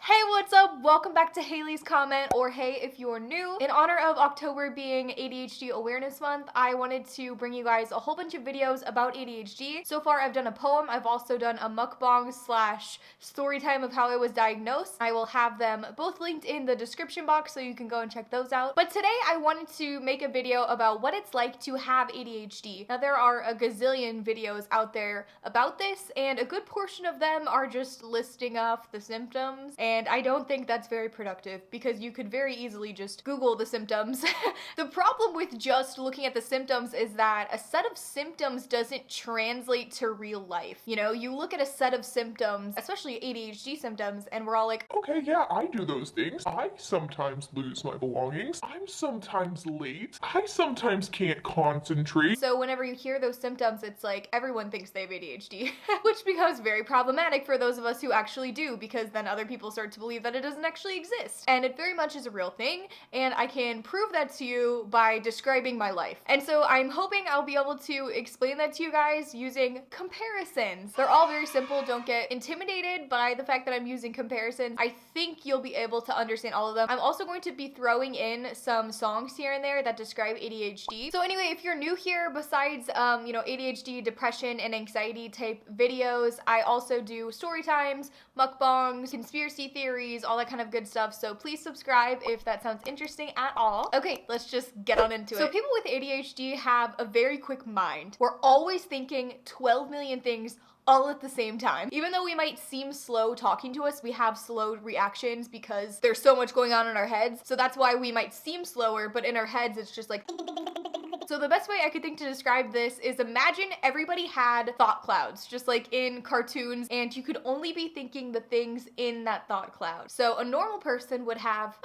Hey, what's up? Welcome back to Haley's Comment, or hey if you're new. In honor of October being ADHD Awareness Month, I wanted to bring you guys a whole bunch of videos about ADHD. So far I've done a poem, I've also done a mukbang slash story time of how I was diagnosed. I will have them both linked in the description box so you can go and check those out. But today I wanted to make a video about what it's like to have ADHD. Now there are a gazillion videos out there about this, and a good portion of them are just listing off the symptoms, and I don't think that's very productive because you could very easily just Google the symptoms. The problem with just looking at the symptoms is that a set of symptoms doesn't translate to real life. You know, you look at a set of symptoms, especially ADHD symptoms, and we're all like, okay, yeah, I do those things. I sometimes lose my belongings. I'm sometimes late. I sometimes can't concentrate. so whenever you hear those symptoms, it's like everyone thinks they have ADHD, which becomes very problematic for those of us who actually do, because then other people start to believe that it doesn't actually exist. And it very much is a real thing, and I can prove that to you by describing my life. And so I'm hoping I'll be able to explain that to you guys using comparisons. They're all very simple. Don't get intimidated by the fact that I'm using comparisons. I think you'll be able to understand all of them. I'm also going to be throwing in some songs here and there that describe ADHD. So anyway, if you're new here, besides ADHD, depression, and anxiety type videos, I also do story times, mukbangs, conspiracy theories, all that kind of good stuff. So please subscribe if that sounds interesting at all. Okay, let's just get on into it. So people with ADHD have a very quick mind. We're always thinking 12 million things all at the same time. Even though we might seem slow talking to us, we have slow reactions because there's so much going on in our heads. So that's why we might seem slower, but in our heads it's just like So the best way I could think to describe this is, imagine everybody had thought clouds, just like in cartoons, and you could only be thinking the things in that thought cloud. So a normal person would have,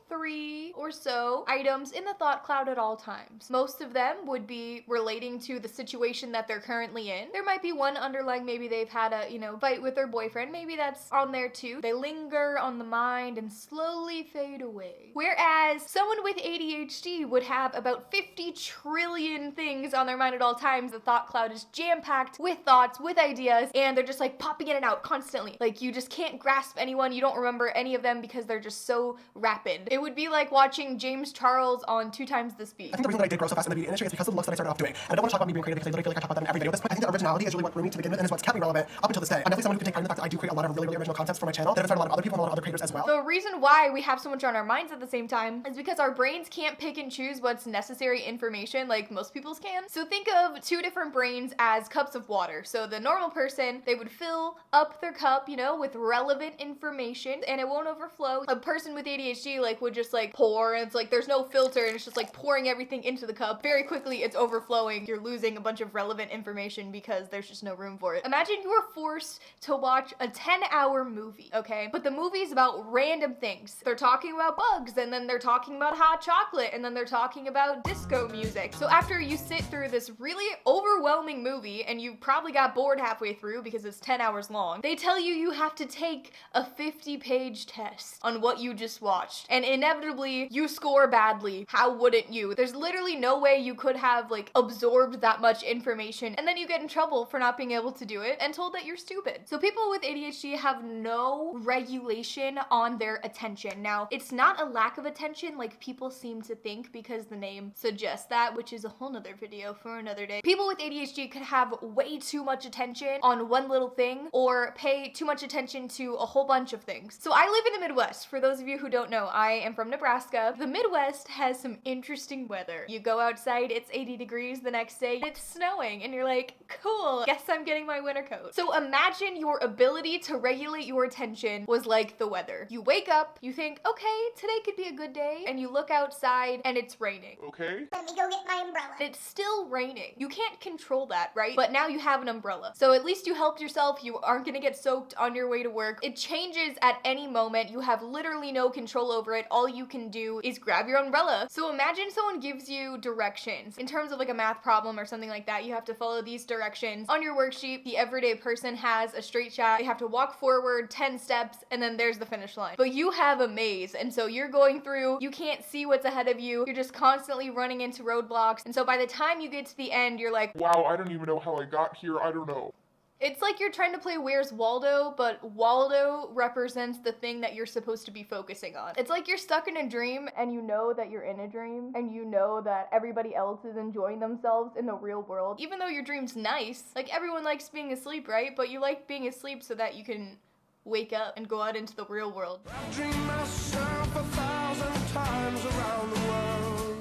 3 or so items in the thought cloud at all times. Most of them would be relating to the situation that they're currently in. There might be one underlying, maybe they've had a, fight with their boyfriend. Maybe that's on there too. They linger on the mind and slowly fade away. Whereas someone with ADHD would have about 50 trillion things on their mind at all times. The thought cloud is jam-packed with thoughts, with ideas, and they're just like popping in and out constantly. Like, you just can't grasp anyone. You don't remember any of them because they're just so rapid. It would be like watching James Charles on 2 times the speed. I think the reason that I did grow so fast in the beauty industry is because of the looks that I started off doing. And I don't want to talk about me being creative because I literally feel like I talk about them in every video. At this point, I think that originality is really what drew me to begin with and is what's kept me relevant up until this day. I'm definitely someone who can take pride in the fact that I do create a lot of really, really original concepts for my channel that have inspired a lot of other people and a lot of other creators as well. The reason why we have so much on our minds at the same time is because our brains can't pick and choose what's necessary information like most people's can. So think of 2 different brains as cups of water. So the normal person, they would fill up their cup, with relevant information, and it won't overflow. A person with ADHD would just pour, and it's like there's no filter, and it's just pouring everything into the cup. Very quickly it's overflowing. You're losing a bunch of relevant information because there's just no room for it. Imagine you were forced to watch a 10-hour movie, okay? But the movie is about random things. They're talking about bugs, and then they're talking about hot chocolate, and then they're talking about disco music. So after you sit through this really overwhelming movie, and you probably got bored halfway through because it's 10 hours long, they tell you you have to take a 50-page test on what you just watched. And inevitably, you score badly. How wouldn't you? There's literally no way you could have absorbed that much information, and then you get in trouble for not being able to do it and told that you're stupid. So people with ADHD have no regulation on their attention. Now, it's not a lack of attention like people seem to think because the name suggests that, which is a whole nother video for another day. People with ADHD could have way too much attention on one little thing or pay too much attention to a whole bunch of things. So I live in the Midwest. For those of you who don't know, I am from Nebraska. The Midwest has some interesting weather. You go outside, it's 80 degrees. The next day, it's snowing, and you're like, cool, guess I'm getting my winter coat. So imagine your ability to regulate your attention was like the weather. You wake up, you think, okay, today could be a good day, and you look outside and it's raining. Okay. Let me go get my umbrella. It's still raining. You can't control that, right? But now you have an umbrella. So at least you helped yourself. You aren't gonna get soaked on your way to work. It changes at any moment. You have literally no control over it. All you can do is grab your umbrella. So imagine someone gives you directions. In terms of a math problem or something like that, you have to follow these directions. On your worksheet, the everyday person has a straight shot. They have to walk forward 10 steps, and then there's the finish line. But you have a maze, and so you're going through, you can't see what's ahead of you. You're just constantly running into roadblocks. And so by the time you get to the end, you're like, Wow, I don't even know how I got here. I don't know. It's like you're trying to play Where's Waldo, but Waldo represents the thing that you're supposed to be focusing on. It's like you're stuck in a dream and you know that you're in a dream and you know that everybody else is enjoying themselves in the real world. Even though your dream's nice, like everyone likes being asleep, right? But you like being asleep so that you can wake up and go out into the real world. I've dreamed myself 1,000 times around the world,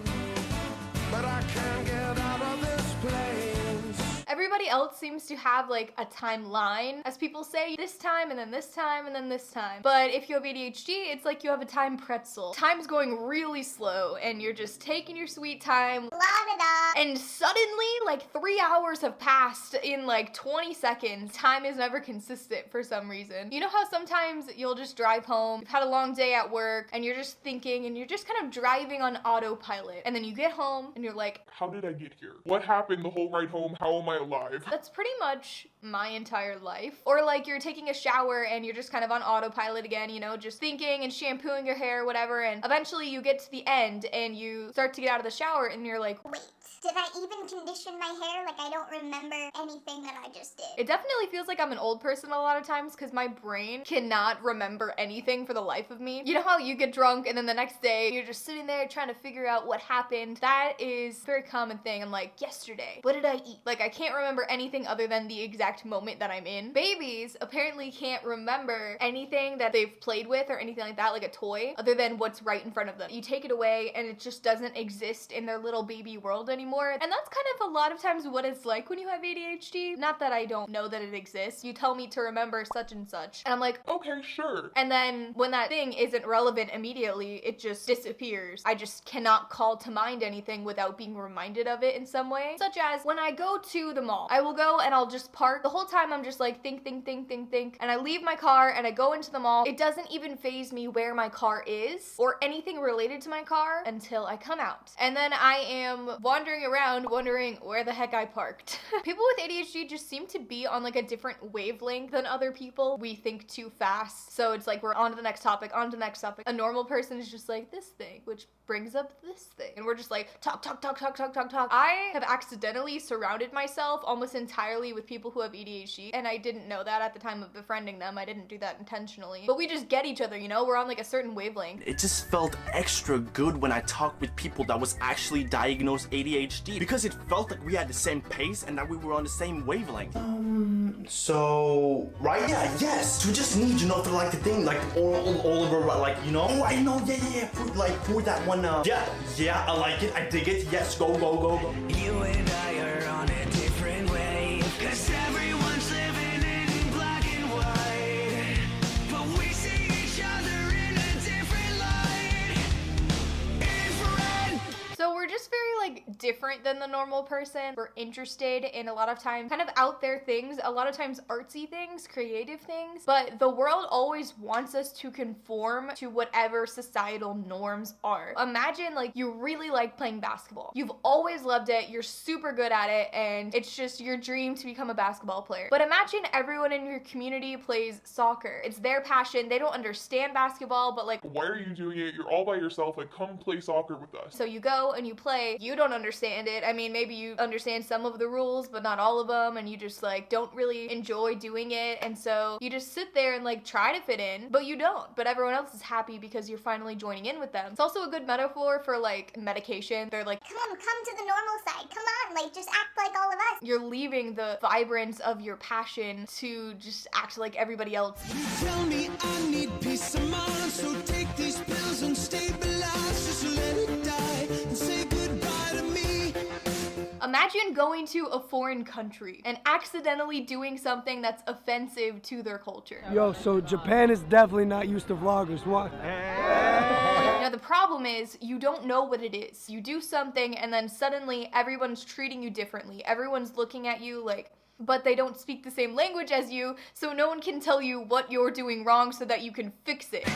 but I can't get out of this place. Everybody else seems to have like a timeline, as people say, this time and then this time and then this time. But if you have ADHD, it's like you have a time pretzel. Time's going really slow and you're just taking your sweet time. And suddenly like 3 hours have passed in like 20 seconds. Time is never consistent for some reason. You know how sometimes you'll just drive home, you've had a long day at work and you're just thinking and you're just kind of driving on autopilot. And then you get home and you're like, How did I get here? What happened the whole ride home? How am I alive? that's pretty much my entire life. Or like you're taking a shower and you're just kind of on autopilot again, you know, just thinking and shampooing your hair, whatever, and eventually you get to the end and you start to get out of the shower and you're like, Wait, did I even condition my hair? Like, I don't remember anything that I just did. it definitely feels like I'm an old person a lot of times because my brain cannot remember anything for the life of me. You know how you get drunk and then the next day you're just sitting there trying to figure out what happened? That is a very common thing. I'm like, yesterday, what did I eat? Like, I can't remember anything other than the exact moment that I'm in. Babies apparently can't remember anything that they've played with or anything like that, like a toy, other than what's right in front of them. You take it away and it just doesn't exist in their little baby world anymore. And that's kind of a lot of times what it's like when you have ADHD. Not that I don't know that it exists. You tell me to remember such and such. And I'm like, Okay, sure. and then when that thing isn't relevant immediately, it just disappears. I just cannot call to mind anything without being reminded of it in some way. Such as when I go to the mall, I will go and I'll just park. The whole time I'm just like think. And I leave my car and I go into the mall. It doesn't even faze me where my car is or anything related to my car until I come out. And then I am wandering around wondering where the heck I parked. People with ADHD just seem to be on like a different wavelength than other people. We think too fast. So it's like we're on to the next topic, on to the next topic. A normal person is just like this thing, which brings up this thing. And we're just like talk. I have accidentally surrounded myself almost entirely with people who have ADHD, and I didn't know that at the time of befriending them. I didn't do that intentionally. But we just get each other, you know? We're on like a certain wavelength. It just felt extra good when I talked with people that was actually diagnosed ADHD because it felt like we had the same pace and that we were on the same wavelength. So, right? Yeah, yes. We just need, you know, for like the thing, like all over, like, you know? Oh, I know, yeah. Pour that one, yeah, I like it, I dig it, yes, go. You and I are on a different wave, 'cause everyone's living in black and white, but we see each other in a different light. Infrared. So we're just very like different than the normal person. We're interested in a lot of times kind of out there things, a lot of times artsy things, creative things, but the world always wants us to conform to whatever societal norms are. Imagine like you really like playing basketball. You've always loved it, you're super good at it, and it's just your dream to become a basketball player. But imagine everyone in your community plays soccer. It's their passion. They don't understand basketball, but like, Why are you doing it? You're all by yourself. Like, come play soccer with us. so you go and you play, you don't understand it. I mean, maybe you understand some of the rules, but not all of them, and you just like don't really enjoy doing it, and so you just sit there and like try to fit in, but you don't. But everyone else is happy because you're finally joining in with them. It's also a good metaphor for like medication. They're like, Come to the normal side. Come on, like, just act like all of us. you're leaving the vibrance of your passion to just act like everybody else. Tell me I need peace of mind, so take these pills and stabilize. Just let it die and say goodbye to me. Imagine going to a foreign country and accidentally doing something that's offensive to their culture. Yo, so Japan is definitely not used to vloggers. What? Now the problem is you don't know what it is. You do something and then suddenly everyone's treating you differently. Everyone's looking at you like, but they don't speak the same language as you, so no one can tell you what you're doing wrong so that you can fix it.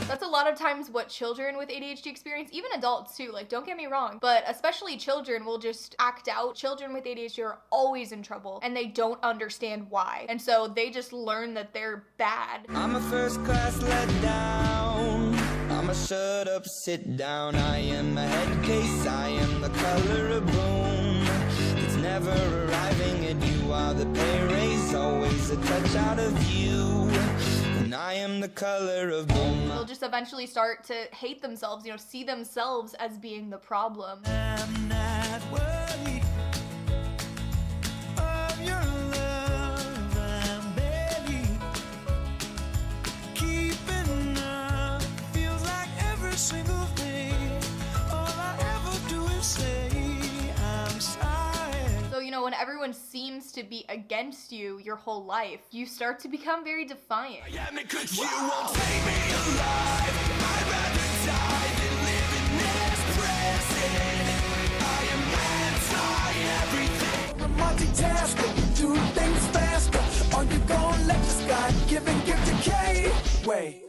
That's a lot of times what children with ADHD experience, even adults too, like don't get me wrong, but especially children will just act out. Children with ADHD are always in trouble and they don't understand why. And so they just learn that they're bad. I'm a first class letdown. I'm Mama, shut up, sit down. I am a head case, I am the color of boom. It's never arriving, and you are the pay raise, always a touch out of you. And I am the color of boom. They'll just eventually start to hate themselves, you know, see themselves as being the problem. I'm not worthy of your love. I'm barely keeping up. Feels like every single day, all I ever do is say I'm sorry. So, you know, when everyone seems to be against you your whole life, you start to become very defiant. Yeah, because you won't take me alive. I'd rather die than live in this present. I am anti-everything. I'm multitasker, do things faster. Are you gonna let this God-given gift decay? Wait.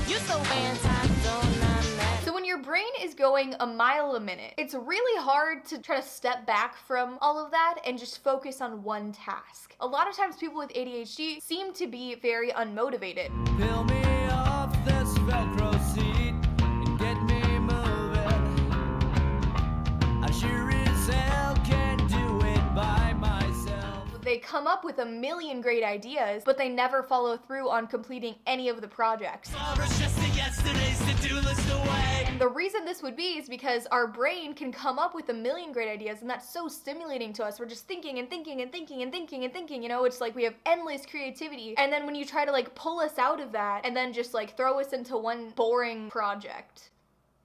You so anti, don't that. So when your brain is going a mile a minute, it's really hard to try to step back from all of that and just focus on one task. A lot of times people with ADHD seem to be very unmotivated. Peel me off this Velcro seat and get me moving. I sure as hell can't do it by myself. They come up with a million great ideas, but they never follow through on completing any of the projects. Just yesterday's to-do list away. The reason this would be is because our brain can come up with a million great ideas, and that's so stimulating to us. We're just thinking and thinking and thinking and thinking and thinking, you know, it's like we have endless creativity. And then when you try to like pull us out of that and then just like throw us into one boring project,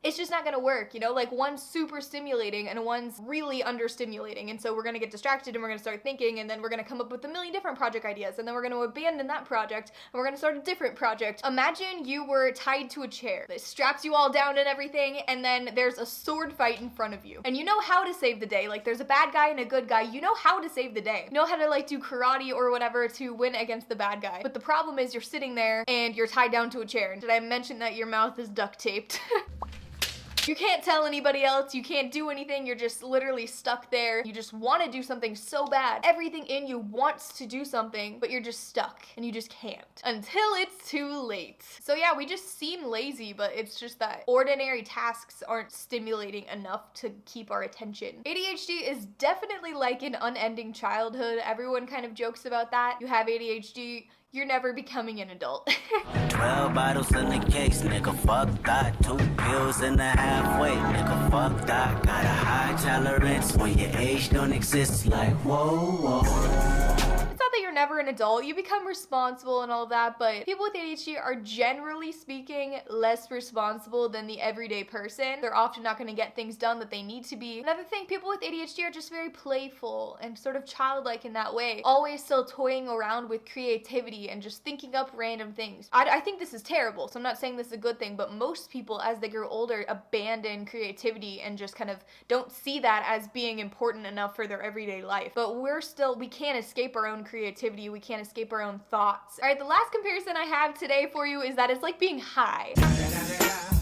it's just not gonna work, you know? Like one's super stimulating and one's really understimulating, and so we're gonna get distracted and we're gonna start thinking, and then we're gonna come up with a million different project ideas, and then we're gonna abandon that project and we're gonna start a different project. Imagine you were tied to a chair that straps you all down and everything, and then there's a sword fight in front of you, and you know how to save the day. Like there's a bad guy and a good guy. You know how to save the day. You know how to like do karate or whatever to win against the bad guy. But the problem is you're sitting there and you're tied down to a chair. Did I mention that your mouth is duct taped? You can't tell anybody else, you can't do anything, you're just literally stuck there. You just want to do something so bad. Everything in you wants to do something, but you're just stuck and you just can't until it's too late. So yeah, we just seem lazy, but it's just that ordinary tasks aren't stimulating enough to keep our attention. ADHD is definitely like an unending childhood. Everyone kind of jokes about that. You have ADHD, you're never becoming an adult. 12 bottles in the case, nigga, fuck that. 2 pills in the halfway, nigga, fuck that. Got a high tolerance when your age don't exist, like whoa, whoa. It's not that you're never an adult, you become responsible and all of that, but people with ADHD are generally speaking less responsible than the everyday person. They're often not going to get things done that they need to be. Another thing, people with ADHD are just very playful and sort of childlike in that way, always still toying around with creativity and just thinking up random things. I think this is terrible, so I'm not saying this is a good thing, but most people as they grow older abandon creativity and just kind of don't see that as being important enough for their everyday life. But we can't escape our own creativity, we can't escape our own thoughts. Alright, the last comparison I have today for you is that it's like being high.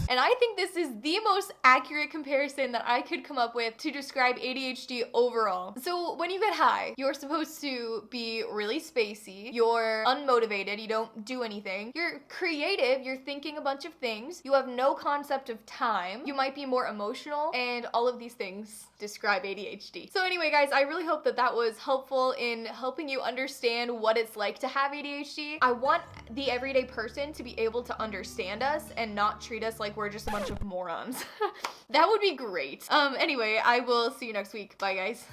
And I think this is the most accurate comparison that I could come up with to describe ADHD overall. So when you get high, you're supposed to be really spacey, you're unmotivated, you don't do anything, you're creative, you're thinking a bunch of things, you have no concept of time, you might be more emotional, and all of these things describe ADHD. So anyway guys, I really hope that that was helpful in helping you understand what it's like to have ADHD. I want the everyday person to be able to understand us and not treat us like we're just a bunch of morons. That would be great. Anyway, I will see you next week. Bye guys.